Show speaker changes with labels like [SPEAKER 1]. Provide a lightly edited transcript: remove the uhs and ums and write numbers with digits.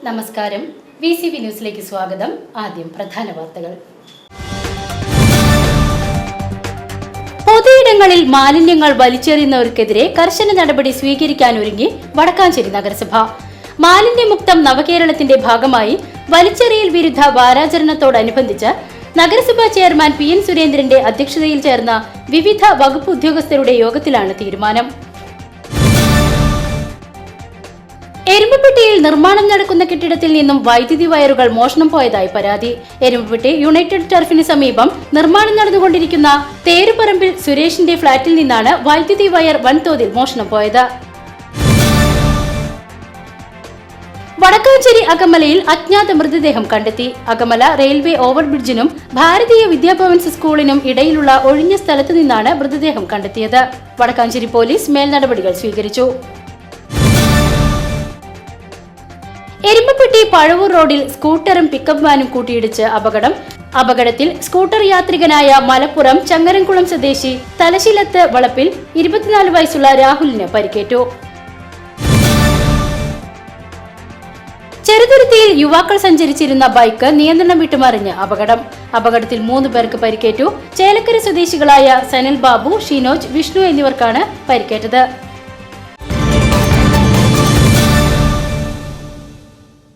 [SPEAKER 1] നമസ്കാരം. VCV ന്യൂസിലേക്ക് സ്വാഗതം. ആദ്യം പ്രധാന വാർത്തകൾ. പൊതുയിടങ്ങളിൽ മാലിന്യങ്ങൾ വലിച്ചെറിയുന്നവർക്കെതിരെ കർശന നടപടി സ്വീകരിക്കാനൊരുങ്ങി വടക്കാഞ്ചേരി നഗരസഭ. മാലിന്യമുക്തം നവകേരളത്തിന്റെ ഭാഗമായി വലിച്ചെറിയൽ വിരുദ്ധ വാരാചരണത്തോടനുബന്ധിച്ച് നഗരസഭാ ചെയർമാൻ PN സുരേന്ദ്രന്റെ അധ്യക്ഷതയിൽ ചേർന്ന വിവിധ വകുപ്പ് ഉദ്യോഗസ്ഥരുടെ യോഗത്തിലാണ് തീരുമാനം. എരുമ്പപ്പെട്ടിയിൽ നിർമ്മാണം നടക്കുന്ന കെട്ടിടത്തിൽ നിന്നും വൈദ്യുതി വയറുകൾ മോഷണം പോയതായി പരാതി. എരുമ്പപ്പെട്ടി യുണൈറ്റഡ് ടർഫിന് സമീപം നിർമ്മാണം നടന്നുകൊണ്ടിരിക്കുന്ന തേരുപറമ്പിൽ സുരേഷിന്റെ ഫ്ളാറ്റിൽ നിന്നാണ് വൈദ്യുതി വയർ വൻതോതിൽ മോഷണം പോയത്. വടക്കാഞ്ചേരി അകമലയിൽ അജ്ഞാത മൃതദേഹം കണ്ടെത്തി. അകമല റെയിൽവേ ഓവർബ്രിഡ്ജിനും ഭാരതീയ വിദ്യാഭവൻസ് സ്കൂളിനും ഇടയിലുള്ള ഒഴിഞ്ഞ സ്ഥലത്തു നിന്നാണ് മൃതദേഹം കണ്ടെത്തിയത്. വടക്കാഞ്ചേരി പോലീസ് മേൽനടപടികൾ സ്വീകരിച്ചു. എരുമ്പപ്പെട്ടി പഴവൂർ റോഡിൽ സ്കൂട്ടറും പിക്കപ്പ് വാനും കൂട്ടിയിടിച്ച് അപകടത്തിൽ സ്കൂട്ടർ യാത്രികനായ മലപ്പുറം ചങ്ങരംകുളം സ്വദേശി തലശിലത്ത് വളപ്പിൽ 24 വയസ്സുള്ള രാഹുലിന് പരിക്കേറ്റു. ചെറുതുരുത്തിയിൽ യുവാക്കൾ സഞ്ചരിച്ചിരുന്ന ബൈക്ക് നിയന്ത്രണം വിട്ടുമറിഞ്ഞ് അപകടത്തിൽ 3 പേർക്ക് പരിക്കേറ്റു. ചേലക്കര സ്വദേശികളായ സനൽ ബാബു, ഷിനോജ്, വിഷ്ണു എന്നിവർക്കാണ് പരിക്കേറ്റത്.